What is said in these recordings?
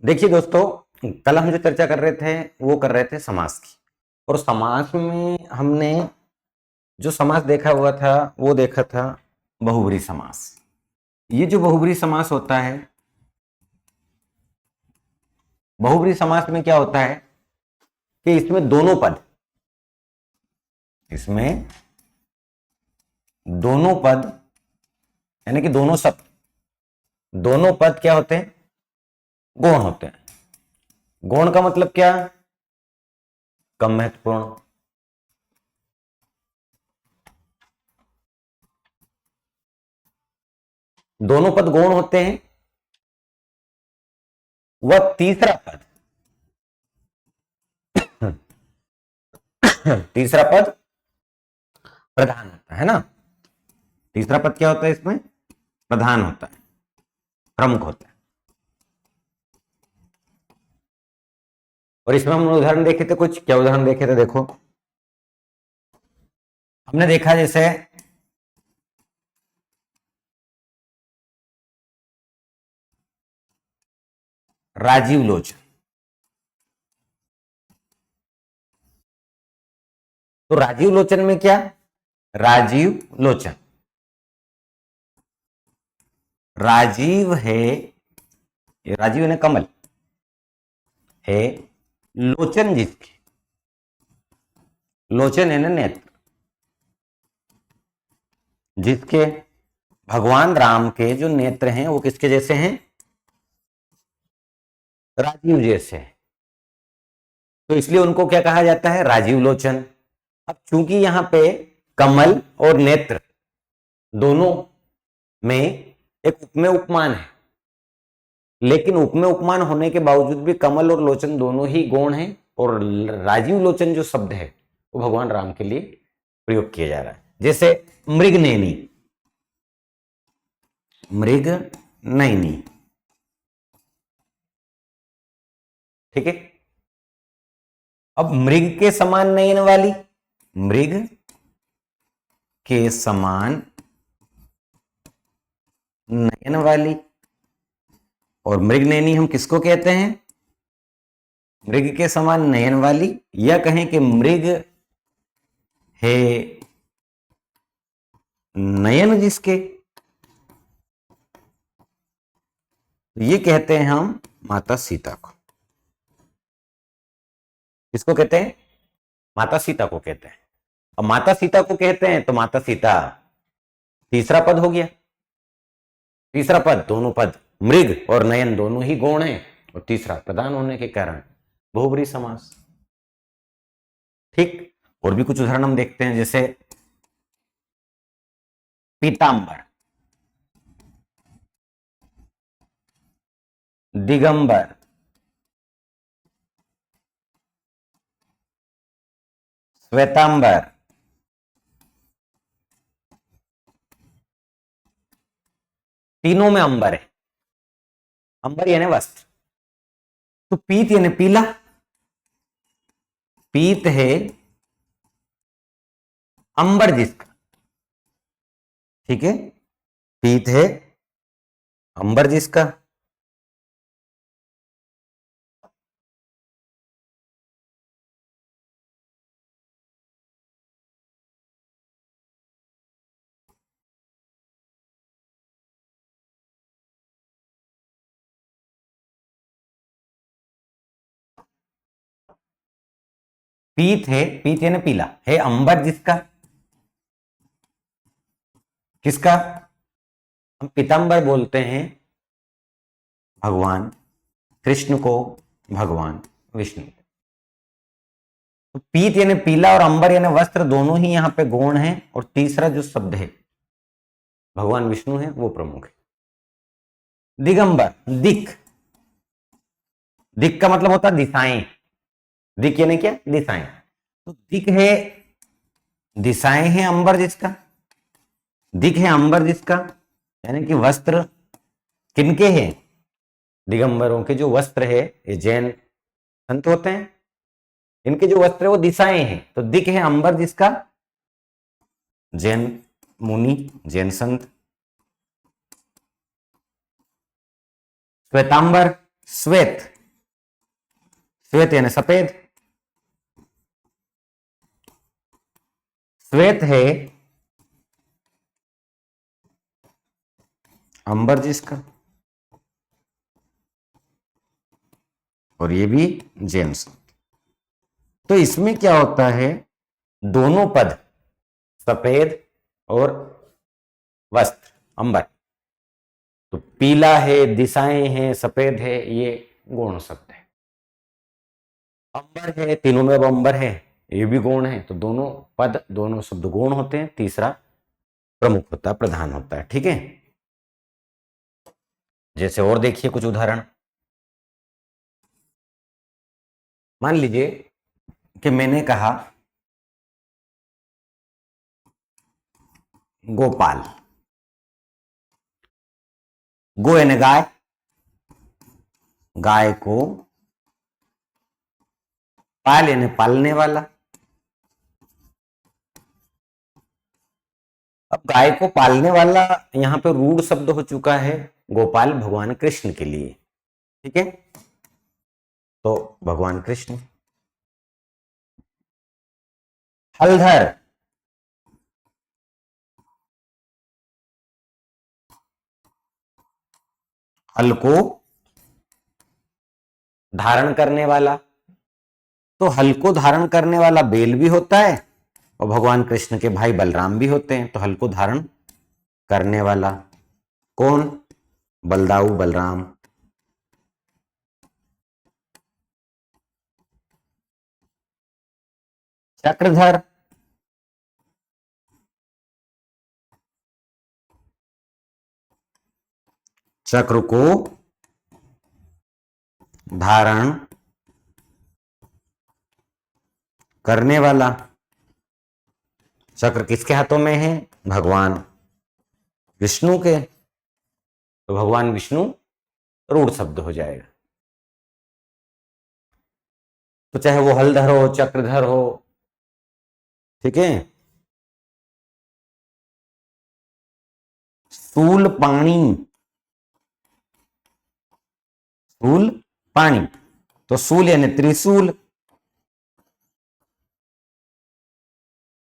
देखिए दोस्तों, कल हम जो चर्चा कर रहे थे वो कर रहे थे समास की। और समास में हमने जो समास देखा हुआ था वो देखा था बहुब्री समास। ये जो बहुब्री समास होता है, बहुब्री समास में क्या होता है कि इसमें दोनों पद यानी कि दोनों पद क्या होते हैं? गौण होते हैं। गौण का मतलब क्या? कम महत्वपूर्ण। दोनों पद गौण होते हैं। वह तीसरा पद प्रधान होता है ना। तीसरा पद क्या होता है? इसमें प्रधान होता है, प्रमुख होता है। और इसमें हम उदाहरण देखे थे कुछ। क्या उदाहरण देखे थे? देखो, हमने देखा जैसे राजीव लोचन। तो राजीव लोचन में क्या? राजीव लोचन, राजीव है, राजीव ने कमल है, लोचन जिसके, लोचन है ना नेत्र, जिसके भगवान राम के जो नेत्र हैं वो किसके जैसे हैं? राजीव जैसे हैं। तो इसलिए उनको क्या कहा जाता है? राजीव लोचन। अब चूंकि यहां पे कमल और नेत्र दोनों में एक उपमेय उपमान है, लेकिन उपमेय उपमान होने के बावजूद भी कमल और लोचन दोनों ही गौण हैं। और राजीव लोचन जो शब्द है वो भगवान राम के लिए प्रयोग किया जा रहा है। जैसे मृगनयनी, मृग नयनी, ठीक है। अब मृग के समान नयन वाली, मृग के समान नयन वाली, और मृगनयनी हम किसको कहते हैं? मृग के समान नयन वाली, या कहें कि मृग है नयन जिसके, ये कहते हैं हम माता सीता को। किसको कहते हैं? माता सीता को कहते हैं। अब माता सीता को कहते हैं तो माता सीता तीसरा पद हो गया। तीसरा पद, दोनों पद मृग और नयन दोनों ही गौण हैं, और तीसरा प्रधान होने के कारण बहुब्री समास। ठीक। और भी कुछ उदाहरण हम देखते हैं, जैसे पीतांबर, दिगंबर, श्वेतांबर, तीनों में अंबर है। अंबर यानी वस्त्र। तो पीत यानी पीला, पीत है अंबर जिसका, ठीक है। पीत है अंबर जिसका। पीत है, पीत यानी पीला है अंबर जिसका। किसका? हम पीतांबर बोलते हैं भगवान कृष्ण को, भगवान विष्णु। तो पीत यानी पीला और अंबर यानी वस्त्र दोनों ही यहां पे गौण हैं, और तीसरा जो शब्द है भगवान विष्णु है वो प्रमुख है। दिगंबर, दिक, दिक का मतलब होता है दिशाएं। दिक यानी क्या? दिशाएं। तो दिक है, दिशाएं हैं अंबर जिसका, दिक है अंबर जिसका, यानी कि वस्त्र किनके हैं? दिगंबरों के जो वस्त्र है, ये जैन संत होते हैं, इनके जो वस्त्र है वो दिशाएं हैं। तो दिक है अंबर जिसका, जैन मुनि, जैन संत। श्वेतांबर, श्वेत, श्वेत यानी सफेद, श्वेत है अंबर जिसका, और ये भी जेम्स। तो इसमें क्या होता है, दोनों पद सफेद और वस्त्र अंबर, तो पीला है, दिशाएं हैं, सफेद है, ये गौण शब्द है। अंबर है, तीनों में अब अंबर है, ये भी गौण है। तो दोनों पद, दोनों शब्द गौण होते हैं। तीसरा प्रमुख होता है, प्रधान होता है। ठीक है, जैसे और देखिए कुछ उदाहरण। मान लीजिए कि मैंने कहा गोपाल, गो यानी गाय, गाय को पाल यानी पालने वाला। अब गाय को पालने वाला यहां पे रूढ़ शब्द हो चुका है गोपाल भगवान कृष्ण के लिए। ठीक है, तो भगवान कृष्ण। हलधर, हल को धारण करने वाला, तो हल को धारण करने वाला बेल भी होता है, और भगवान कृष्ण के भाई बलराम भी होते हैं। तो हल को धारण करने वाला कौन, बलदाऊ बलराम। चक्रधर, चक्र को धारण करने वाला। चक्र किसके हाथों में है, भगवान विष्णु के, तो भगवान विष्णु रूढ़ शब्द हो जाएगा। तो चाहे वो हलधर हो, चक्रधर हो। ठीक है, शूल पाणी, शूल पाणी, तो शूल यानी त्रिशूल,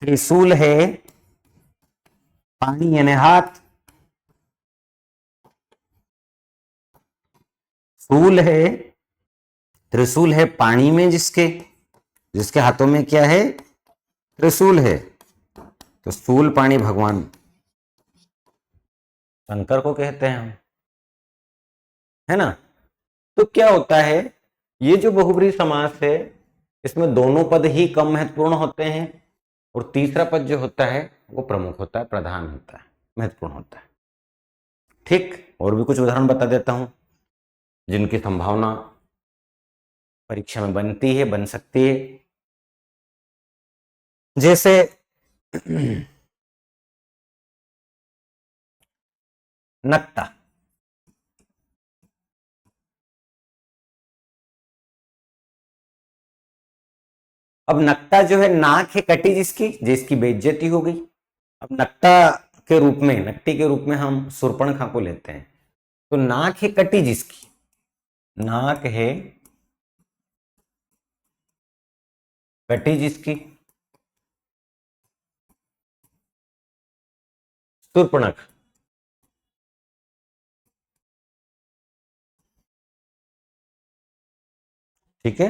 त्रिशूल है, पाणी यानी हाथ, शूल है, त्रिशूल है पानी में जिसके, जिसके हाथों में क्या है, त्रिशूल है। तो शूल पाणी भगवान शंकर को कहते हैं हम, है ना। तो क्या होता है, ये जो बहुब्रीहि समास है, इसमें दोनों पद ही कम महत्वपूर्ण होते हैं, और तीसरा पद जो होता है वो प्रमुख होता है, प्रधान होता है, महत्वपूर्ण होता है। ठीक, और भी कुछ उदाहरण बता देता हूं जिनकी संभावना परीक्षा में बनती है, बन सकती है। जैसे नक्ता, अब नक्ता जो है, नाक है कटी जिसकी, जिसकी बेइज्जती हो गई। अब नक्ता के रूप में, नक्टी के रूप में हम शूर्पणखा को लेते हैं। तो नाक है कटी जिसकी, नाक है कटी जिसकी, शूर्पणखा। ठीक है,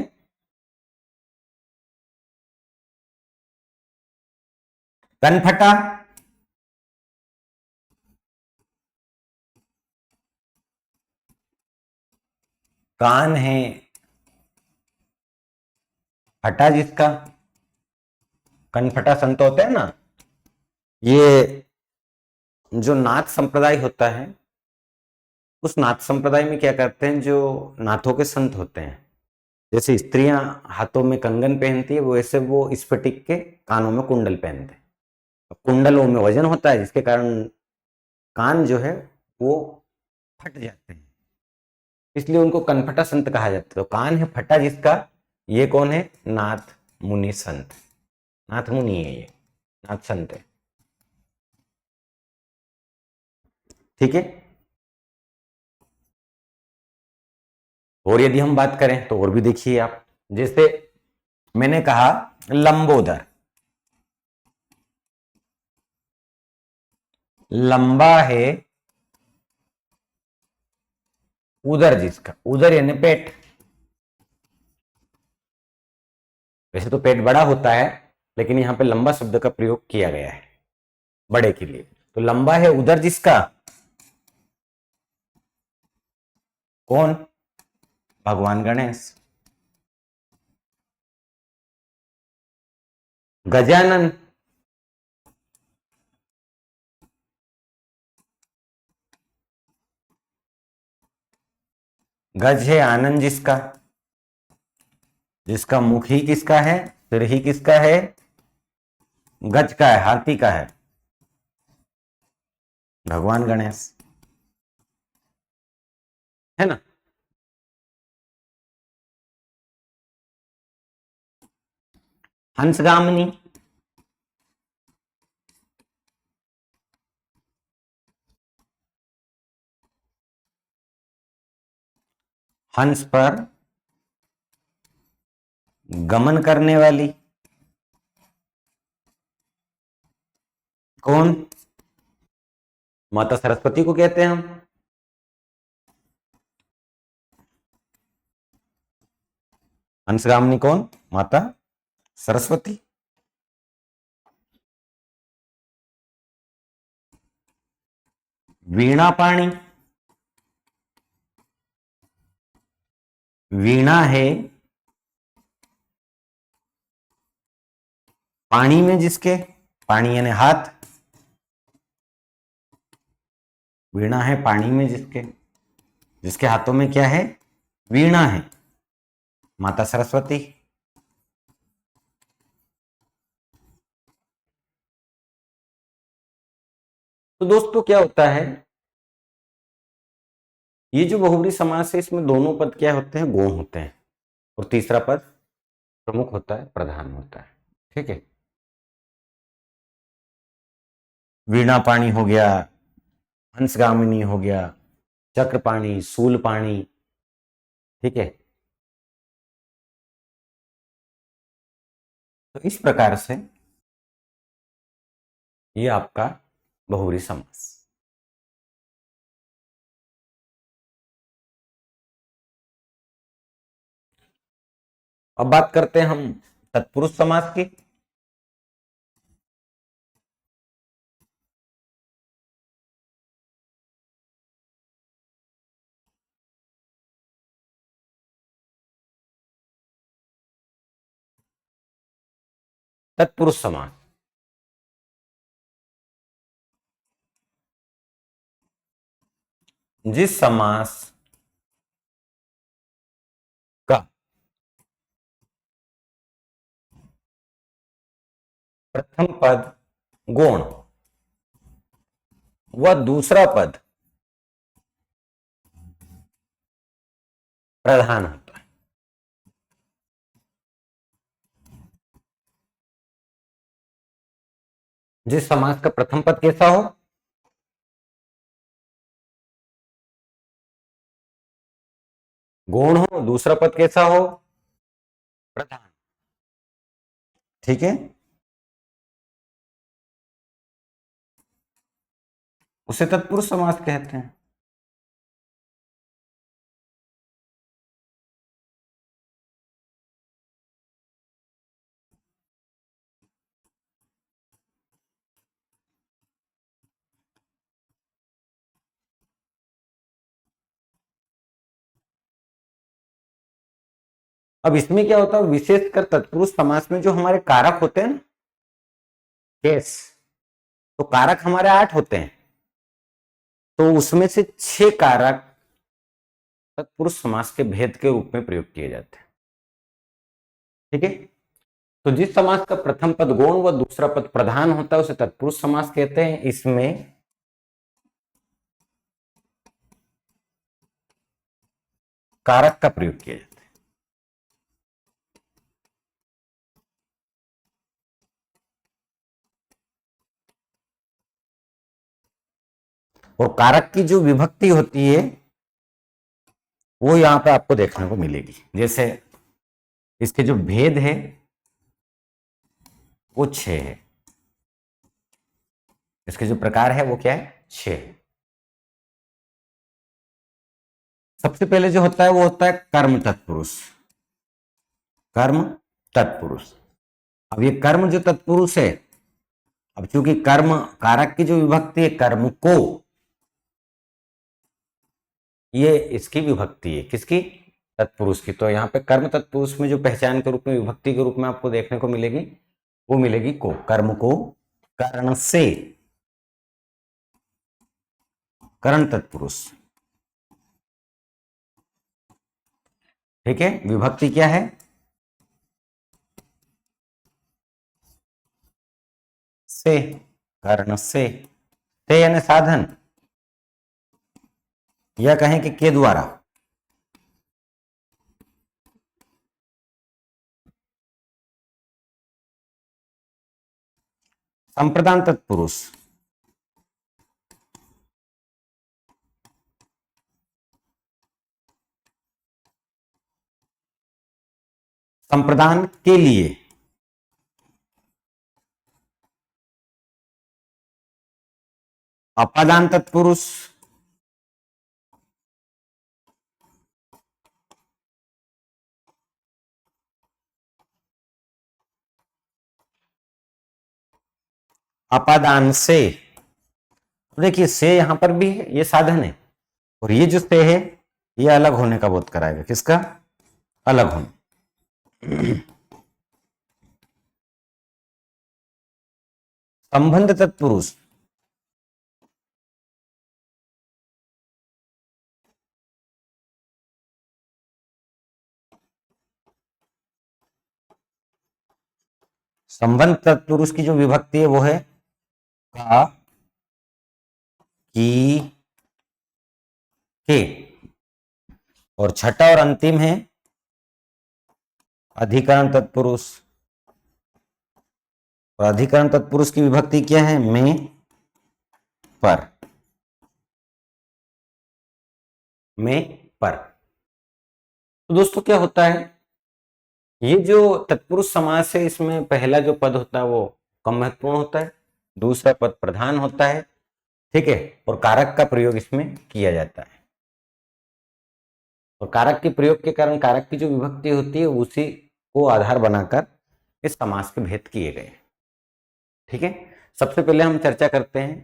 कनफटा, कान है फटा जिसका, कनफटा संत होते हैं ना। ये जो नाथ संप्रदाय होता है, उस नाथ संप्रदाय में क्या करते हैं, जो नाथों के संत होते हैं, जैसे स्त्रियां हाथों में कंगन पहनती है, वैसे वो स्फटिक के कानों में कुंडल पहनते हैं। कुंडलों में वजन होता है, जिसके कारण कान जो है वो फट जाते हैं, इसलिए उनको कनफटा संत कहा जाता है। तो कान है फटा जिसका, ये कौन है, नाथ मुनि संत, नाथ मुनि है ये, नाथ संत है। ठीक है, और यदि हम बात करें तो और भी देखिए आप, जैसे मैंने कहा लंबोदर, लंबा है उदर जिसका, उदर यानी पेट। वैसे तो पेट बड़ा होता है, लेकिन यहां पे लंबा शब्द का प्रयोग किया गया है बड़े के लिए। तो लंबा है उदर जिसका, कौन? भगवान गणेश। गजानन, गज है आनंद जिसका, जिसका मुख ही किसका है, सिर ही किसका है, गज का है, हाथी का है, भगवान गणेश, है ना। हंसगामिनी, हंस पर गमन करने वाली, कौन? माता सरस्वती को कहते हैं हम। हंसगामिनी कौन? माता सरस्वती। वीणा पाणी, वीणा है पानी में जिसके, पानी यानी हाथ, वीणा है पानी में जिसके, जिसके हाथों में क्या है, वीणा है, माता सरस्वती। तो दोस्तों क्या होता है, ये जो बहुब्री समास है इसमें दोनों पद क्या होते हैं, गौण होते हैं, और तीसरा पद प्रमुख होता है, प्रधान होता है। ठीक है, वीणा पाणी हो गया, हंसगामिनी हो गया, चक्रपाणी, शूलपाणी। ठीक है, तो इस प्रकार से ये आपका बहुब्री समास। अब बात करते हैं हम तत्पुरुष समास की। तत्पुरुष समास जिस समास का प्रथम पद गौण व दूसरा पद प्रधान होता है। जिस समास का प्रथम पद कैसा हो, गौण हो, दूसरा पद कैसा हो, प्रधान। ठीक है, उसे तत्पुरुष समास कहते हैं। अब इसमें क्या होता है, विशेषकर तत्पुरुष समास में जो हमारे कारक होते हैं ना, केस, तो कारक हमारे 8 होते हैं, तो उसमें से 6 कारक तत्पुरुष समास के भेद के रूप में प्रयोग किए जाते हैं। ठीक है, तो जिस समास का प्रथम पद गौण व दूसरा पद प्रधान होता है उसे तत्पुरुष समास कहते हैं। इसमें कारक का प्रयोग किया जाता है। और कारक की जो विभक्ति होती है वो यहां पे आपको देखने को मिलेगी। जैसे इसके जो भेद है वो 6 है, इसके जो प्रकार है वो क्या है, 6 है। सबसे पहले जो होता है वो होता है कर्म तत्पुरुष। कर्म तत्पुरुष। अब ये कर्म जो तत्पुरुष है, अब चूंकि कर्म कारक की जो विभक्ति है कर्म को, ये इसकी विभक्ति है, किसकी, तत्पुरुष की। तो यहाँ पे कर्म तत्पुरुष में जो पहचान के रूप में विभक्ति के रूप में आपको देखने को मिलेगी वो मिलेगी को। कर्म को कर्ण से, कर्ण तत्पुरुष। ठीक है, विभक्ति क्या है, से, कर्ण से यानी साधन, या कहें कि के द्वारा। संप्रदान तत्पुरुष, संप्रदान के लिए। अपादान तत्पुरुष, अपादान से। देखिए से यहां पर भी है, ये साधन है, और ये जो से है ये अलग होने का बोध कराएगा, किसका, अलग होने। संबंध तत्पुरुष, संबंध तत्पुरुष की जो विभक्ति है वो है का, की, के, और छठा और अंतिम है अधिकरण तत्पुरुष। और अधिकरण तत्पुरुष की विभक्ति क्या है, में, पर, में, पर। तो दोस्तों क्या होता है, ये जो तत्पुरुष समास है इसमें पहला जो पद होता है वो कम महत्वपूर्ण होता है, दूसरा पद प्रधान होता है, ठीक है, और कारक का प्रयोग इसमें किया जाता है। और कारक के प्रयोग के कारण कारक की जो विभक्ति होती है उसी को आधार बनाकर इस समास के भेद किए गए। ठीक है, सबसे पहले हम चर्चा करते हैं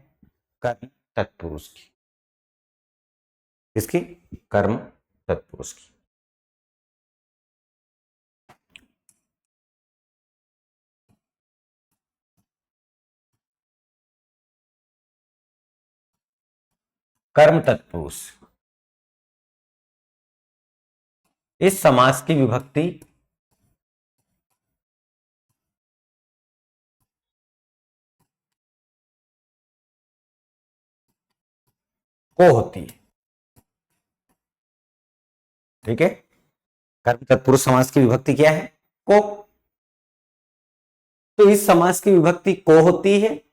कर्म तत्पुरुष की। इसकी, कर्म तत्पुरुष की। कर्म तत्पुरुष, इस समास की विभक्ति को होती है। ठीक है, कर्म तत्पुरुष समास की विभक्ति क्या है, को। तो इस समास की विभक्ति को होती है,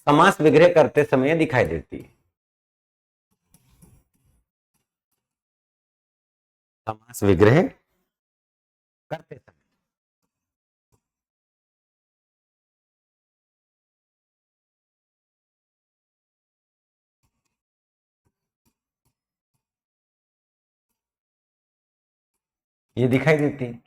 समास विग्रह करते समय दिखाई देती है। समास विग्रह करते समय ये दिखाई देती है।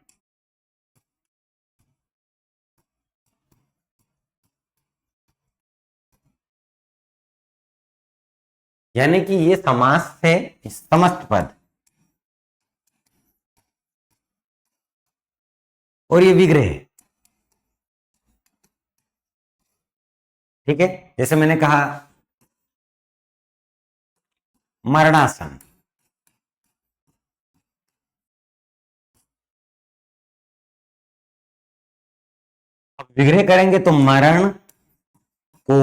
यानी कि ये समास है समस्त पद, और ये विग्रह है। ठीक है, जैसे मैंने कहा मरणासन, अब विग्रह करेंगे तो मरण को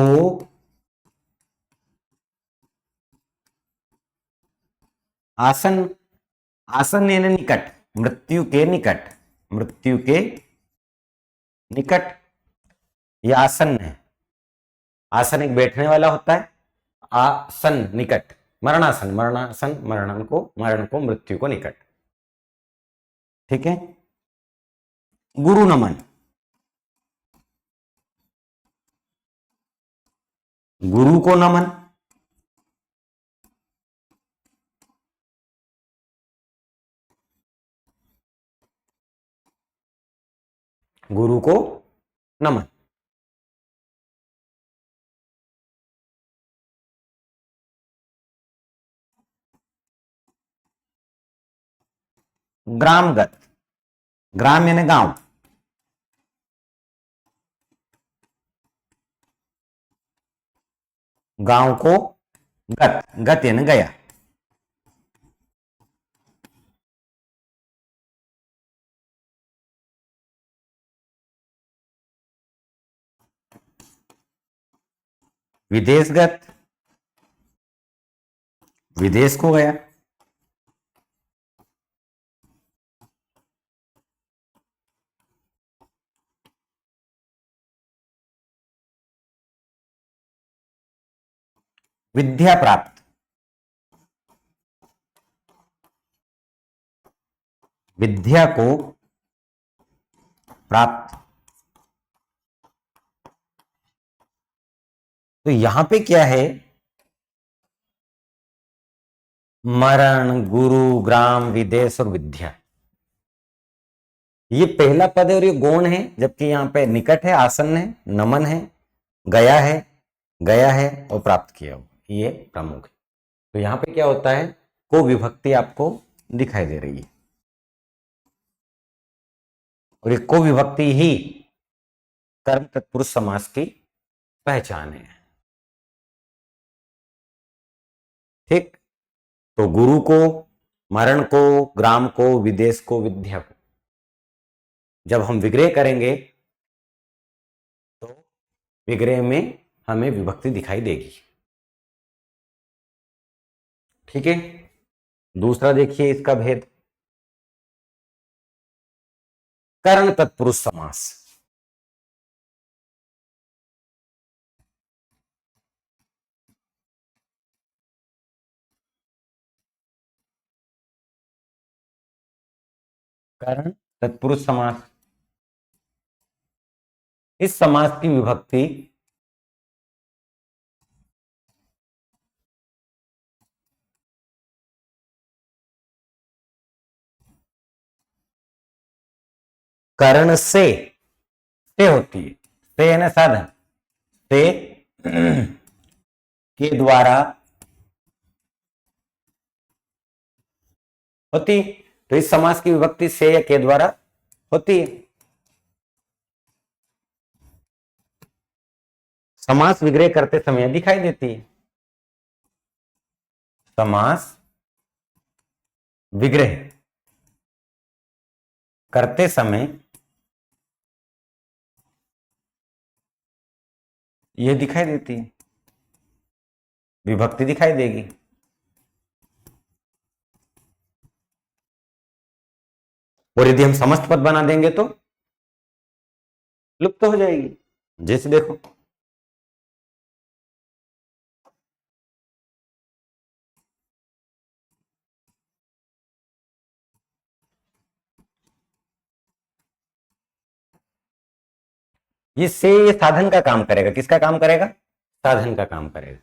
आसन, आसन यानी निकट, मृत्यु के निकट, मृत्यु के निकट, यह आसन्न है। आसन एक बैठने वाला होता है, आसन निकट, मरणासन, मरणासन मरण को मृत्यु को निकट। ठीक है। गुरु नमन, गुरु को नमन, गुरु को नमन। ग्रामगत, ग्राम यानी गांव, गांव को गत, गत यानी गया। विदेशगत, विदेश को गया। विद्या प्राप्त, विद्या को प्राप्त। तो यहां पे क्या है, मरण, गुरु, ग्राम, विदेश और विद्या, ये पहला पद है और ये गौण है, जबकि यहां पे निकट है, आसन है, नमन है, गया है, गया है और प्राप्त किया हो, ये प्रमुख है। तो यहां पे क्या होता है, को विभक्ति आपको दिखाई दे रही है और ये को विभक्ति ही कर्म तत्पुरुष समास की पहचान है। ठीक। तो गुरु को, मरण को, ग्राम को, विदेश को, विद्या को जब हम विग्रह करेंगे तो विग्रह में हमें विभक्ति दिखाई देगी। ठीक है। दूसरा देखिए इसका भेद, कर्ण तत्पुरुष समास। कर्ण तत्पुरुष समास, इस समास की विभक्ति कर्ण से होती है, से है ना साधन, से के द्वारा होती। तो इस समास की विभक्ति से या के द्वारा होती है। समास विग्रह करते समय दिखाई देती है। समास विग्रह करते समय यह दिखाई देती है, विभक्ति दिखाई देगी। और यदि हम समस्त पद बना देंगे तो लुप्त हो जाएगी। जैसे देखो, ये साधन का काम करेगा। किसका काम करेगा? साधन का काम करेगा।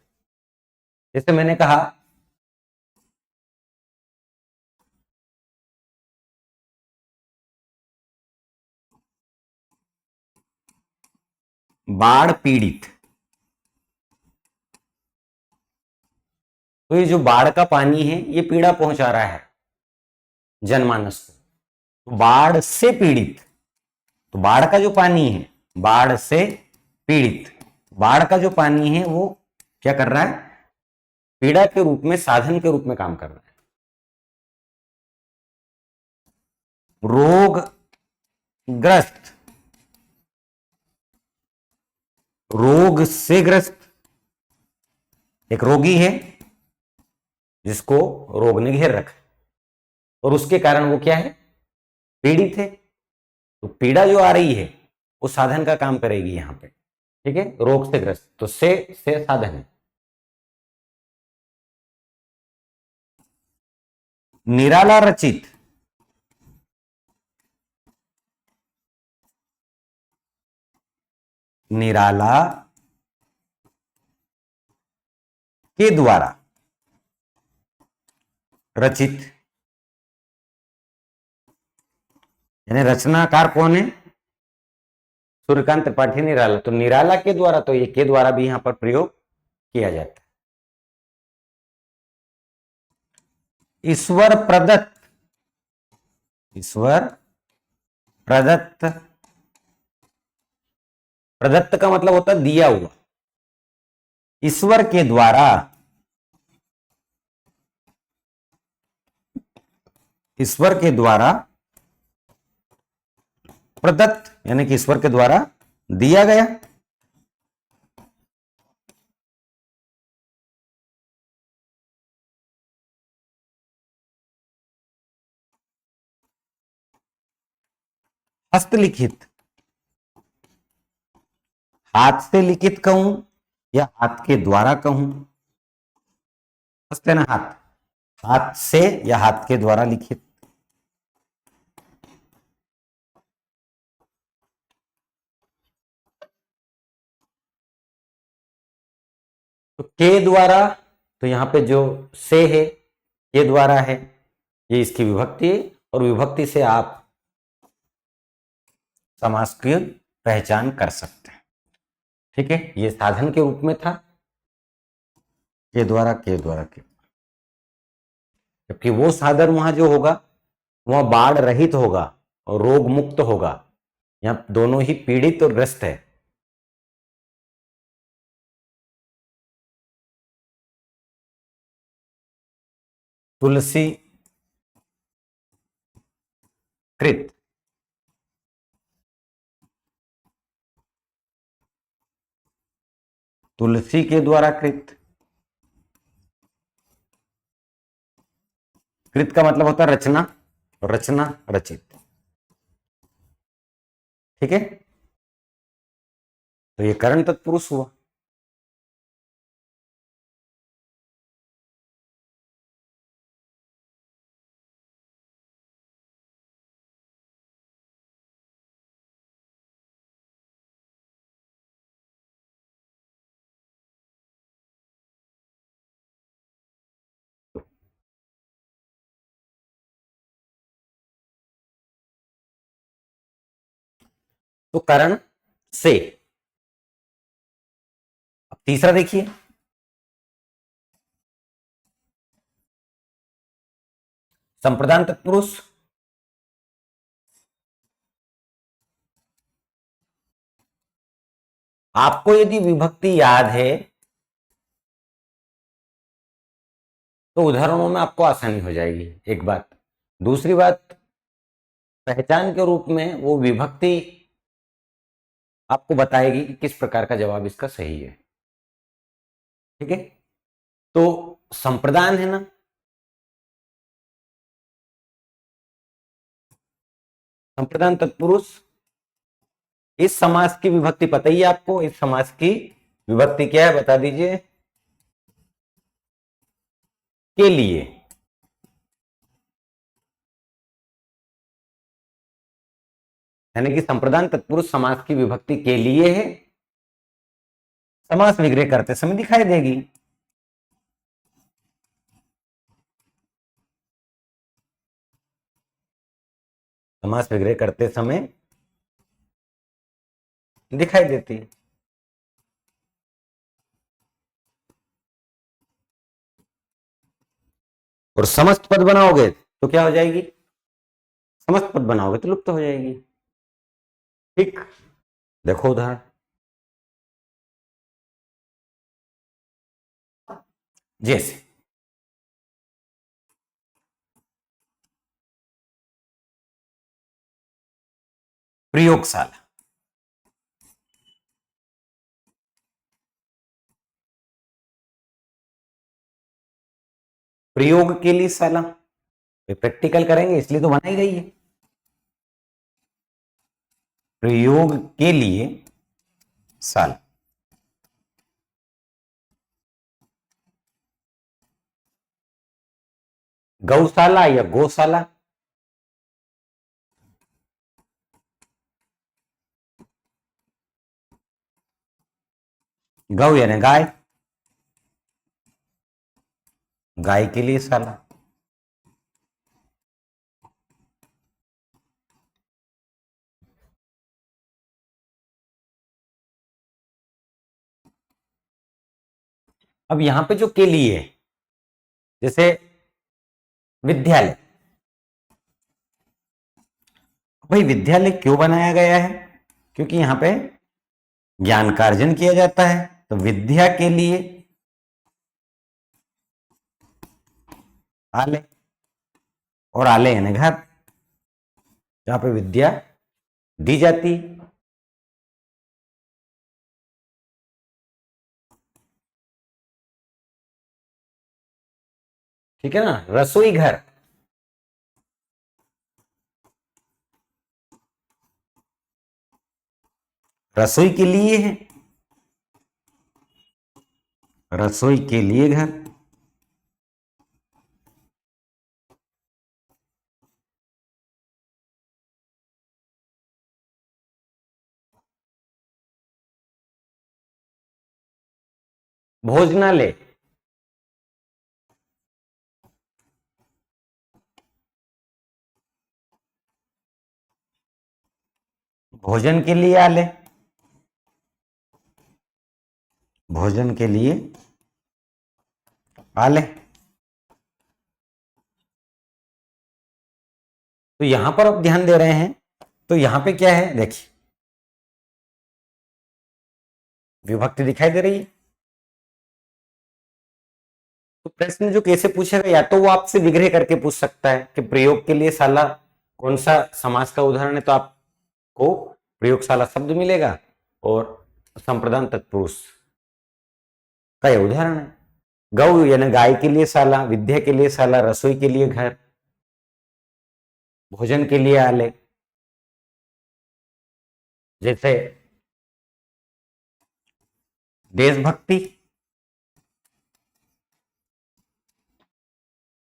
जैसे मैंने कहा बाढ़ पीड़ित, तो ये जो बाढ़ का पानी है ये पीड़ा पहुंचा रहा है जनमानस को। तो बाढ़ से पीड़ित, तो बाढ़ का जो पानी है, बाढ़ से पीड़ित, बाढ़ का जो पानी है वो क्या कर रहा है? पीड़ा के रूप में, साधन के रूप में काम कर रहा है। रोग ग्रस्त, रोग से ग्रस्त, एक रोगी है जिसको रोग ने घेर रखा और उसके कारण वो क्या है? पीड़ित है। तो पीड़ा जो आ रही है वो साधन का काम करेगी यहां पे। ठीक है, रोग से ग्रस्त, तो से साधन है। निराला रचित, निराला के द्वारा रचित, यानी रचनाकार कौन है? सूर्यकांत त्रिपाठी निराला, तो निराला के द्वारा, तो ये के द्वारा भी यहां पर प्रयोग किया जाता है। ईश्वर प्रदत्त, ईश्वर प्रदत्त, प्रदत्त का मतलब होता है दिया हुआ, ईश्वर के द्वारा, ईश्वर के द्वारा प्रदत्त, यानी कि ईश्वर के द्वारा दिया गया। हस्तलिखित, हाथ से लिखित कहूं या हाथ के द्वारा कहूं? हस्त है ना हाथ, हाथ से या हाथ के द्वारा लिखित। तो के द्वारा, तो यहां पे जो से है के द्वारा है, ये इसकी विभक्ति है, और विभक्ति से आप समास की पहचान कर सकते हैं। ठीक है, ये साधन के रूप में था, के द्वारा के द्वारा के, जबकि वो साधन वहां जो होगा वह बाढ़ रहित होगा और रोग मुक्त होगा। यहां दोनों ही पीड़ित और ग्रस्त है। तुलसी कृत, तुलसी के द्वारा कृत, कृत का मतलब होता है रचना, रचना रचित। ठीक है, तो ये करण तत्पुरुष हुआ। तो करण से, अब तीसरा देखिए, संप्रदान तत्पुरुष, आपको यदि विभक्ति याद है तो उदाहरणों में आपको आसानी हो जाएगी, एक बात। दूसरी बात, पहचान के रूप में वो विभक्ति आपको बताएगी कि किस प्रकार का जवाब इसका सही है। ठीक है, तो संप्रदान है ना, संप्रदान तत्पुरुष, इस समास की विभक्ति पता ही है आपको, इस समास की विभक्ति क्या है बता दीजिए? के लिए, यानी कि संप्रदान तत्पुरुष समास की विभक्ति के लिए है, समास विग्रह करते समय दिखाई देगी। समास विग्रह करते समय दिखाई देती है। और समस्त पद बनाओगे तो क्या हो जाएगी? समस्त पद बनाओगे तो लुप्त हो जाएगी। ठीक, देखो उदाहरण, जैसे प्रयोगशाला, प्रयोग के लिए शाला, प्रैक्टिकल करेंगे इसलिए तो बनाई गई है। प्रयोग के लिए शाला, गौशाला या गौशाला? गौ यानी गाय, गाय के लिए शाला। अब यहां पे जो के लिए है, जैसे विद्यालय, भाई विद्यालय क्यों बनाया गया है? क्योंकि यहां पे ज्ञान का अर्जन किया जाता है, तो विद्या के लिए आलय, और आलय यानी घर, जहां पे विद्या दी जाती। ठीक है ना, रसोई घर, रसोई के लिए है, रसोई के लिए घर। भोजनालय, भोजन के लिए आलय, भोजन के लिए आलय। तो यहां पर आप ध्यान दे रहे हैं, तो यहां पे क्या है देखिए, विभक्ति दिखाई दे रही है। तो प्रश्न जो कैसे पूछेगा, या तो वो आपसे विग्रह करके पूछ सकता है कि प्रयोग के लिए शाला कौन सा समास का उदाहरण है, तो आपको प्रयोगशाला शब्द मिलेगा, और संप्रदान तत्पुरुष का यह उदाहरण है। गौ यानी गाय के लिए शाला, विद्या के लिए शाला, रसोई के लिए घर, भोजन के लिए आलय। जैसे देशभक्ति,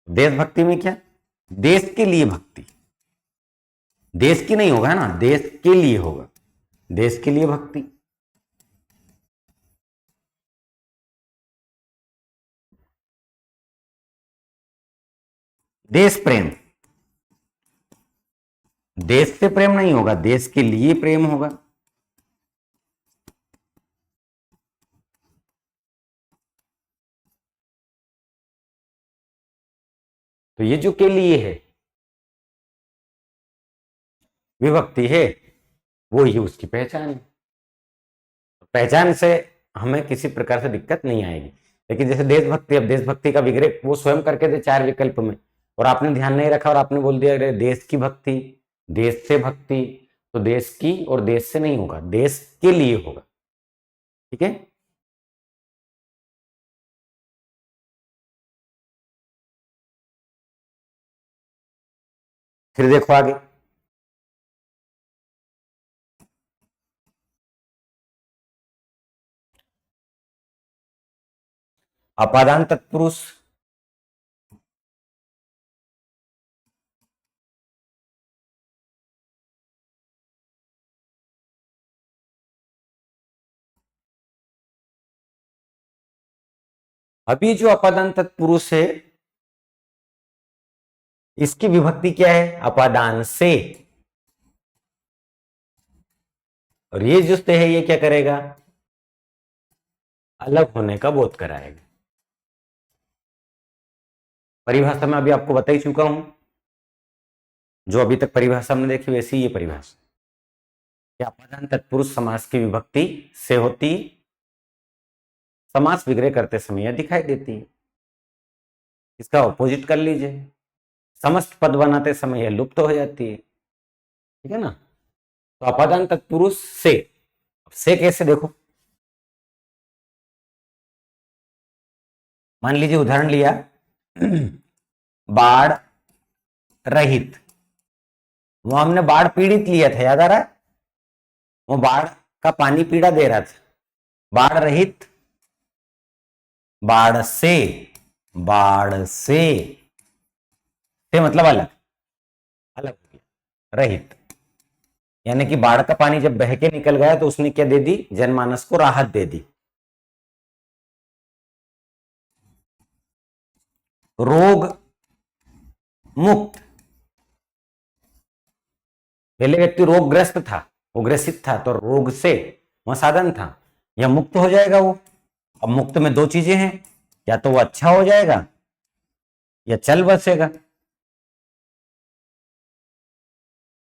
देशभक्ति में क्या, देश के लिए भक्ति, देश की नहीं होगा ना, देश के लिए होगा, देश के लिए भक्ति। देश प्रेम, देश से प्रेम नहीं होगा, देश के लिए प्रेम होगा। तो ये जो के लिए है विभक्ति है, वो ही उसकी पहचान है। पहचान से हमें किसी प्रकार से दिक्कत नहीं आएगी। लेकिन जैसे देशभक्ति, अब देशभक्ति का विग्रह वो स्वयं करके थे 4 विकल्प में, और आपने ध्यान नहीं रखा और आपने बोल दिया अरे देश की भक्ति, देश से भक्ति, तो देश की और देश से नहीं होगा, देश के लिए होगा। ठीक है, फिर देखो आगे, अपादान तत्पुरुष, अभी जो अपादान तत्पुरुष है इसकी विभक्ति क्या है, अपादान से, और ये जो से है ये क्या करेगा, अलग होने का बोध कराएगा। परिभाषा में अभी आपको बता ही चुका हूं, जो अभी तक परिभाषा हमने देखी वैसी ये परिभाषा, अपादान तत्पुरुष समास की विभक्ति से होती, समास विग्रह करते समय यह दिखाई देती है। इसका ऑपोजिट कर लीजिए, समस्त पद बनाते समय यह लुप्त हो जाती है। ठीक है ना, तो अपादान तत्पुरुष से कैसे देखो, मान लीजिए उदाहरण लिया बाढ़ रहित, वो हमने बाढ़ पीड़ित लिया था, याद आ रहा है, वो बाढ़ का पानी पीड़ा दे रहा था। बाढ़ रहित, बाढ़ से, बाढ़ से, से मतलब अलग, अलग हो गया, रहित। यानी कि बाढ़ का पानी जब बह के निकल गया तो उसने क्या दे दी, जनमानस को राहत दे दी। रोग मुक्त, पहले व्यक्ति रोगग्रस्त था, वो ग्रसित था, तो रोग से वह साधन था, या मुक्त हो जाएगा वो। अब मुक्त में दो चीजें हैं, या तो वो अच्छा हो जाएगा या चल बसेगा।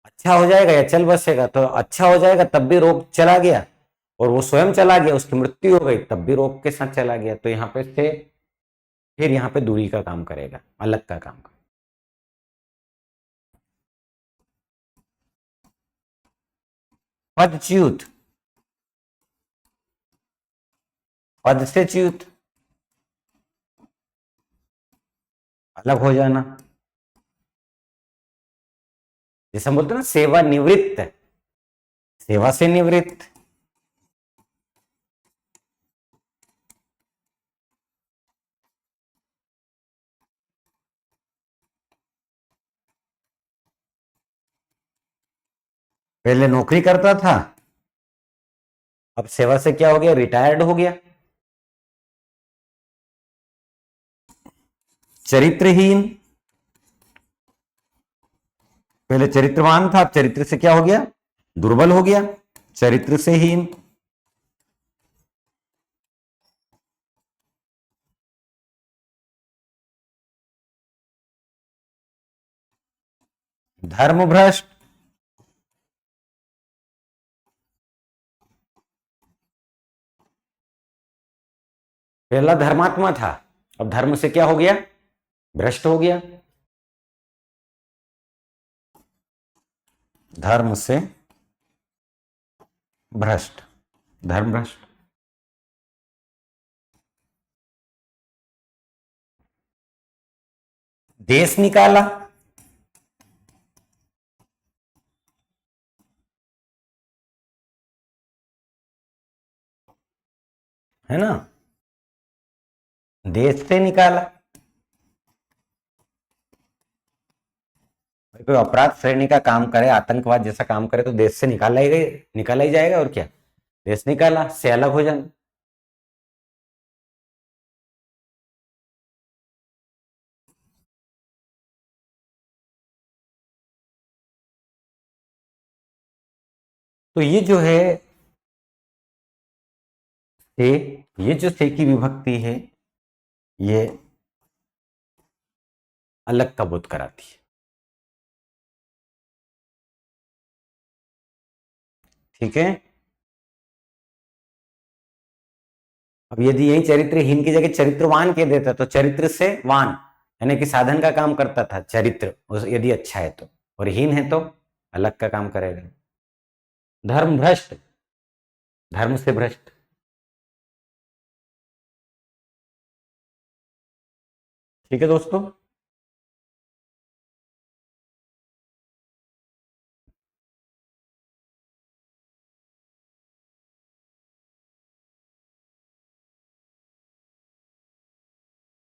अच्छा हो जाएगा या चल बसेगा, तो अच्छा हो जाएगा तब भी रोग चला गया, और वो स्वयं चला गया, उसकी मृत्यु हो गई तब भी रोग के साथ चला गया। तो यहाँ पे से फिर यहाँ पे दूरी का काम करेगा, अलग का काम करेगा। पदच्युत, पद से च्युत, अलग हो जाना। जैसे हम बोलते हैं ना सेवा निवृत्त, सेवा से निवृत्त। पहले नौकरी करता था, अब सेवा से क्या हो गया, रिटायर्ड हो गया। चरित्रहीन, पहले चरित्रवान था, अब चरित्र से क्या हो गया, दुर्बल हो गया, चरित्र से हीन। धर्म भ्रष्ट, पहला धर्मात्मा था, अब धर्म से क्या हो गया, भ्रष्ट हो गया। धर्म से भ्रष्ट, धर्म भ्रष्ट। देश निकाला, है ना, देश से निकाला। कोई अपराध श्रेणी का काम करे, आतंकवाद जैसा काम करे, तो देश से निकाला ही जाएगा, और क्या, देश निकाला से अलग हो जाना। तो ये जो है से, ये जो से की विभक्ति है, ये अलग का बोध कराती है। ठीक है। अब यदि यही चरित्रहीन की जगह चरित्रवान कह देता, तो चरित्र से वान, यानी कि साधन का काम करता था चरित्र, यदि अच्छा है तो, और हीन है तो अलग का काम करेगा। धर्म भ्रष्ट, धर्म से भ्रष्ट। ठीक है दोस्तों।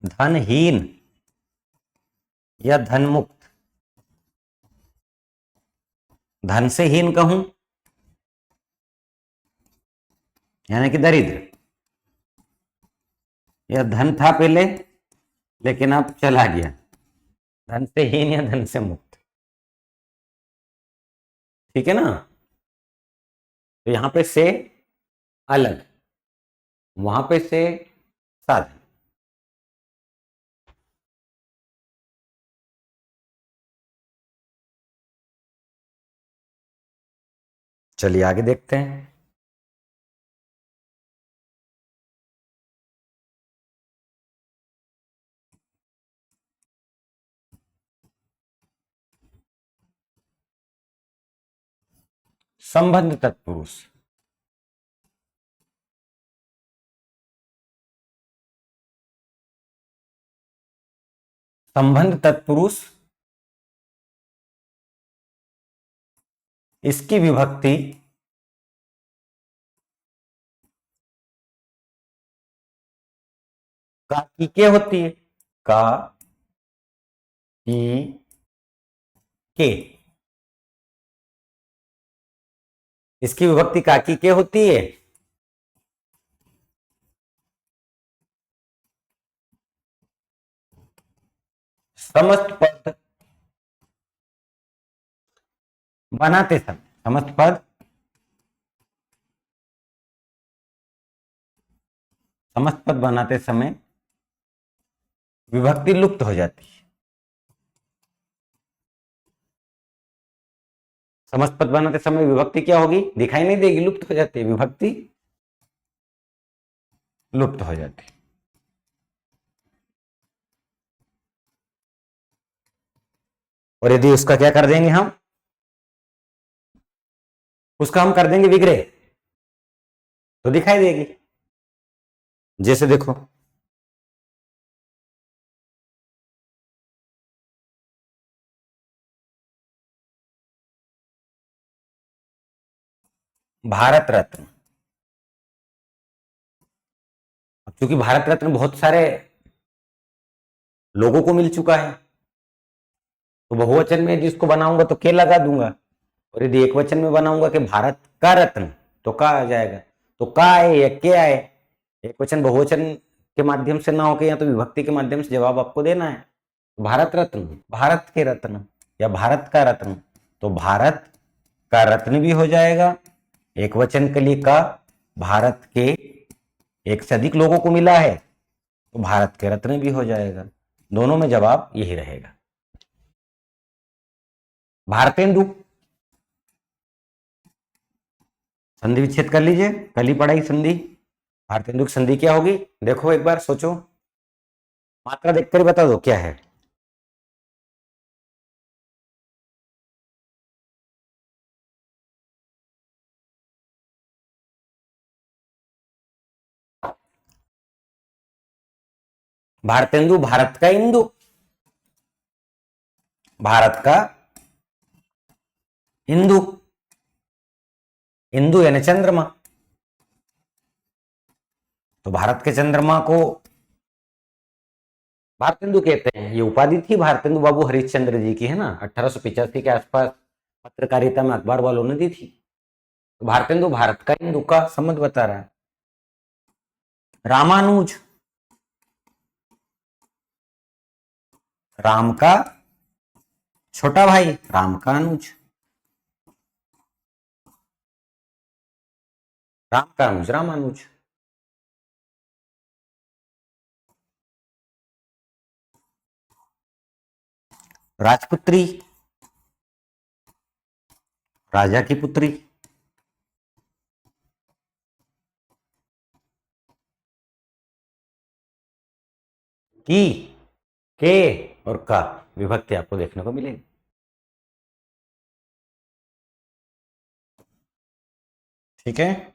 धनहीन या धन मुक्त, धन से हीन कहूं यानी कि दरिद्र, या धन था पहले लेकिन अब चला गया, धन से हीन या धन से मुक्त। ठीक है ना। तो यहां पे से अलग, वहां पे से साधन। चलिए आगे देखते हैं। संबंध तत्पुरुष, संबंध तत्पुरुष, इसकी विभक्ति का की के होती है, का की के, इसकी विभक्ति का की के होती है। समस्त पद बनाते समय, समस्त पद, समस्त पद बनाते समय विभक्ति लुप्त हो जाती है। समस्त पद बनाते समय विभक्ति क्या होगी, दिखाई नहीं देगी, लुप्त हो जाती है, विभक्ति लुप्त हो जाती है। और यदि उसका क्या कर देंगे हम, उसका हम कर देंगे विग्रह, तो दिखाई देगी। जैसे देखो, भारत रत्न, क्योंकि भारत रत्न बहुत सारे लोगों को मिल चुका है, तो बहुवचन में जिसको बनाऊंगा तो के लगा दूंगा, और यदि एक वचन में बनाऊंगा कि भारत का रत्न, तो का आ जाएगा। तो का आए या के आए, एक वचन बहुवचन के माध्यम से ना होके या तो विभक्ति के माध्यम से जवाब आपको देना है। भारत रत्न, भारत के रत्न या भारत का रत्न, तो भारत का रत्न भी हो जाएगा, एक वचन के लिए का, भारत के एक से अधिक लोगों को मिला है तो भारत के रत्न भी हो जाएगा। दोनों में जवाब यही रहेगा। भारतेंदु, संधि विच्छेद कर लीजिए, कल ही पढ़ाई संधि। भारतेंदु की संधि क्या होगी, देखो एक बार सोचो, मात्रा देखकर बता दो क्या है। भारतेंदु, भारत का इंदु, भारत का इंदु, इंदु यानी चंद्रमा, तो भारत के चंद्रमा को भारतेंदु कहते हैं। ये उपाधि थी भारतेंदु बाबू हरिश्चंद्र जी की, है ना, 1885 के आसपास पत्रकारिता में अखबार वालों ने दी थी। तो भारतेंदु भारत का इंदु का संबंध बता रहा है। रामानुज, राम का छोटा भाई, राम का अनुज, राम का अनुज रामानुज। राजपुत्री, राजा की पुत्री, की, के और का विभक्ति आपको देखने को मिलेगी। ठीक है।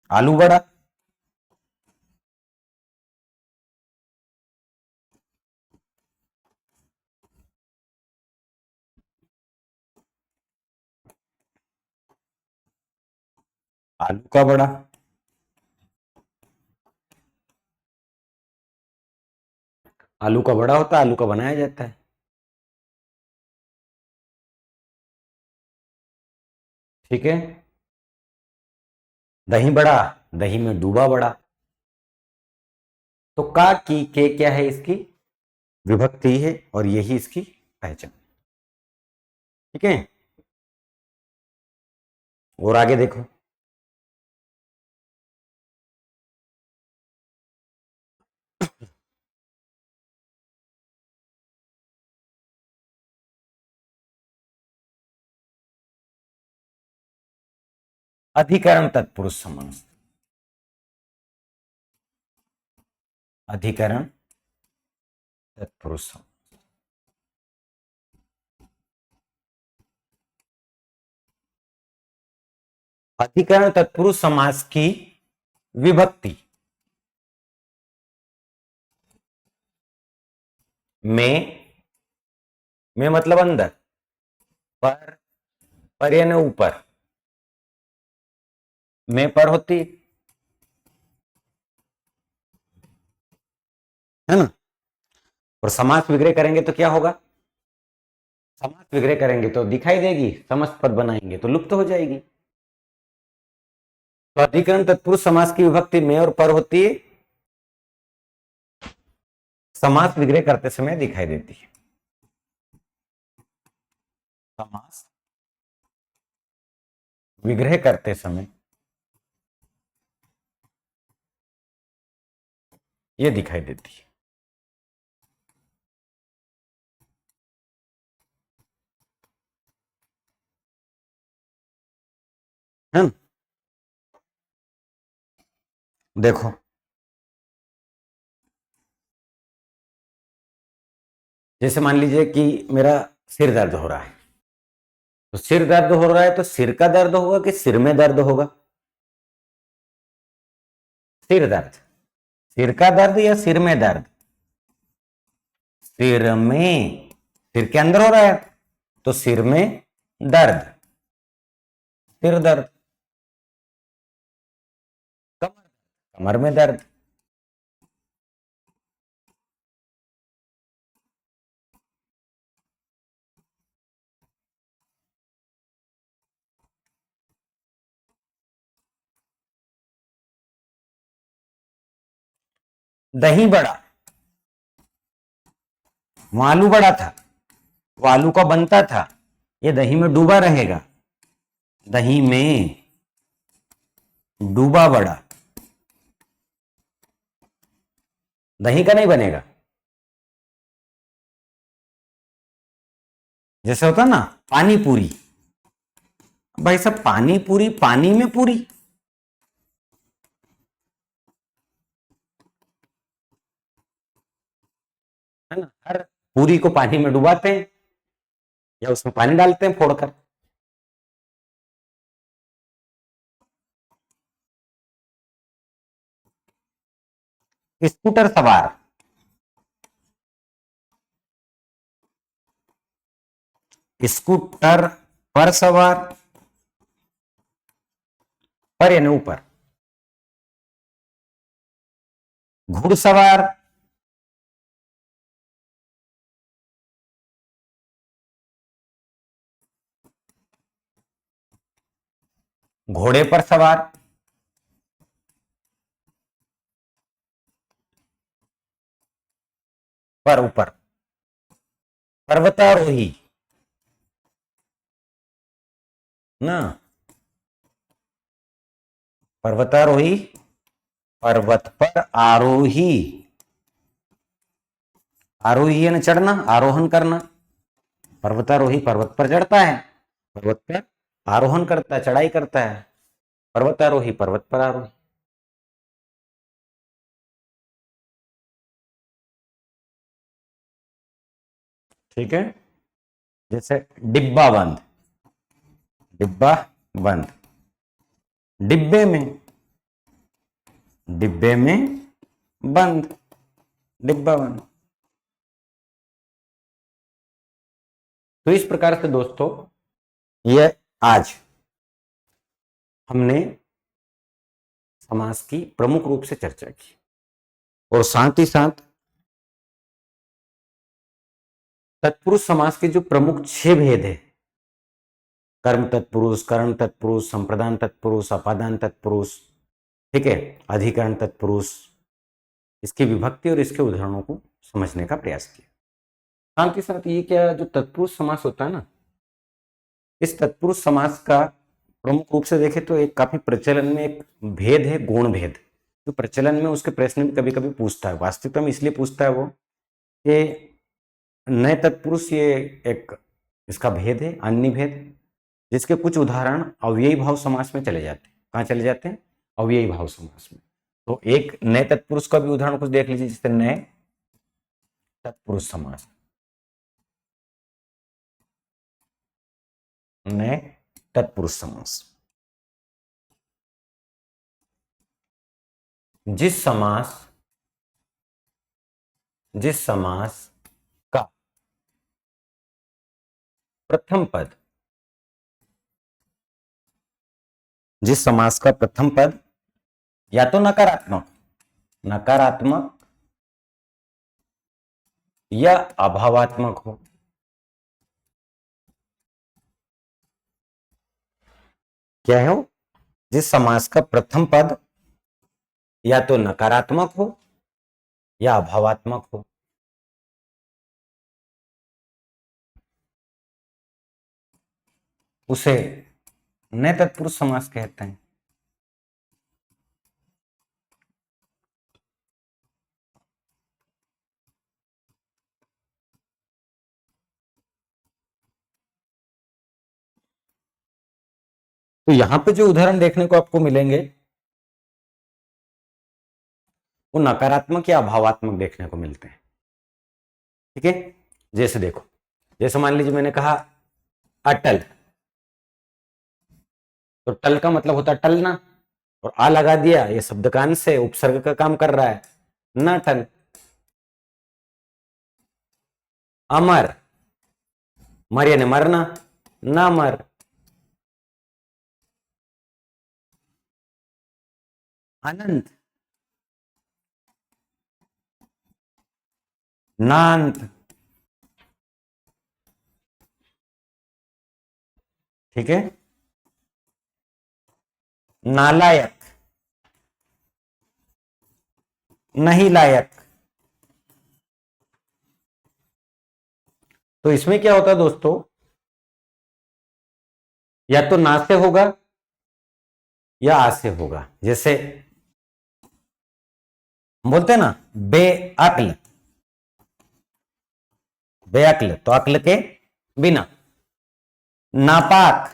आलू बड़ा, आलू का बड़ा, आलू का बड़ा होता है, आलू का बनाया जाता है। ठीक है। दही बड़ा, दही में डूबा बड़ा, तो का की के क्या है, इसकी विभक्ति है और यही इसकी पहचान। ठीक है। और आगे देखो, अधिकरण तत्पुरुष समास, अधिकरण तत्पुरुष समास, अधिकरण तत्पुरुष समास की विभक्ति में मतलब अंदर, पर यानी ऊपर, में पर होती है ना, और समास विग्रह करेंगे तो क्या होगा? समास विग्रह करेंगे तो दिखाई देगी, समस्त पद बनाएंगे तो लुप्त हो जाएगी। तो अधिकरण तत्पुरुष समास की विभक्ति में और पर होती है, समास विग्रह करते समय दिखाई देती है। समास विग्रह करते समय ये दिखाई देती है। है ना? देखो जैसे मान लीजिए कि मेरा सिर दर्द हो रहा है, तो सिर दर्द हो रहा है तो सिर का दर्द होगा कि सिर में दर्द होगा? सिर दर्द, सिर का दर्द या सिर में दर्द? सिर में, सिर के अंदर हो रहा है तो सिर में दर्द, सिर दर्द। कमर, कमर में दर्द। दही बड़ा, वहां आलू बड़ा था, वो आलू का बनता था, ये दही में डूबा रहेगा, दही में डूबा बड़ा, दही का नहीं बनेगा। जैसे होता ना पानी पूरी, भाई साहब पानी पूरी पानी में पूरी, है ना? हर पूरी को पानी में डुबाते हैं या उसमें पानी डालते हैं फोड़कर। स्कूटर सवार, स्कूटर पर सवार, पर यानी ऊपर। घुड़सवार, घोड़े पर सवार, पर ऊपर। पर्वतारोही ना, पर्वतारोही, पर्वत पर आरोही, आरोही यानी चढ़ना, आरोहण करना। पर्वतारोही पर्वत पर चढ़ता है, पर्वत पर आरोहण करता है, चढ़ाई करता है। पर्वतारोही पर्वत पर आरोही। ठीक है। जैसे डिब्बा बंद, डिब्बा बंद, डिब्बे में, डिब्बे में बंद, डिब्बा बंद। तो इस प्रकार से दोस्तों ये आज हमने समास की प्रमुख रूप से चर्चा की, और साथ ही साथ तत्पुरुष समास के जो प्रमुख 6 भेद है, कर्म तत्पुरुष, करण तत्पुरुष, संप्रदान तत्पुरुष, अपादान तत्पुरुष, ठीक है, अधिकरण तत्पुरुष, इसकी विभक्ति और इसके उदाहरणों को समझने का प्रयास किया। साथ ही साथ ये क्या जो तत्पुरुष समास होता है ना, इस तत्पुरुष समास का प्रमुख रूप से देखें तो एक काफी प्रचलन में एक भेद है, गुण भेद, जो प्रचलन में उसके प्रश्न में कभी कभी पूछता है, वास्तविकता में इसलिए पूछता है वो कि नए तत्पुरुष ये एक इसका भेद है, अन्य भेद, जिसके कुछ उदाहरण अव्ययी भाव समास में चले जाते हैं। कहाँ चले जाते हैं? अव्ययी भाव समास में। तो एक नए तत्पुरुष का भी उदाहरण कुछ देख लीजिए, जैसे नए तत्पुरुष समास, नए तत्पुरुष समास। जिस समास, जिस समास का प्रथम पद, जिस समास का प्रथम पद या तो नकारात्मक, नकारात्मक या अभावात्मक हो। क्या है वो? जिस समास का प्रथम पद या तो नकारात्मक हो या अभावात्मक हो। उसे नए तत्पुरुष समास कहते हैं। तो यहां पे जो उदाहरण देखने को आपको मिलेंगे वो नकारात्मक या अभावात्मक देखने को मिलते हैं। ठीक है, जैसे देखो, जैसे मान लीजिए मैंने कहा अटल, तो टल का मतलब होता है टलना, और आ लगा दिया, ये शब्द का अंश है, उपसर्ग का काम कर रहा है, ना टल। अमर, मर यानी मरना, ना मर। अनंत, नांत। ठीक है, नालायक, नहीं लायक। तो इसमें क्या होता है दोस्तों, या तो ना से होगा या आ से होगा। जैसे हम बोलते हैं ना बेअक्ल, बेअक्ल तो अक्ल के बिना। नापाक,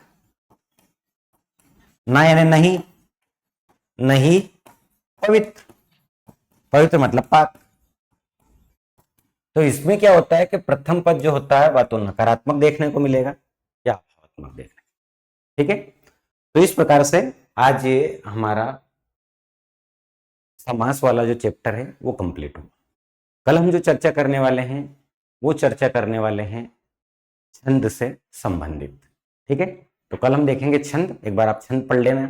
ना यानी नहीं, नहीं पवित्र, पवित्र मतलब पाक। तो इसमें क्या होता है कि प्रथम पद जो होता है वह तो नकारात्मक देखने को मिलेगा या भावात्मक देखने। ठीक है, तो इस प्रकार से आज ये हमारा समास वाला जो चैप्टर है वो कंप्लीट हुआ। कल हम जो चर्चा करने वाले हैं वो चर्चा करने वाले हैं छंद से संबंधित। ठीक है, तो कल हम देखेंगे छंद। एक बार आप छंद पढ़ लेना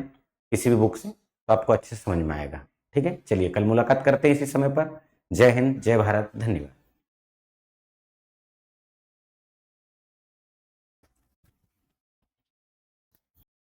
किसी भी बुक से, तो आपको अच्छे से समझ में आएगा। ठीक है, चलिए कल मुलाकात करते हैं इसी समय पर। जय हिंद, जय भारत, धन्यवाद।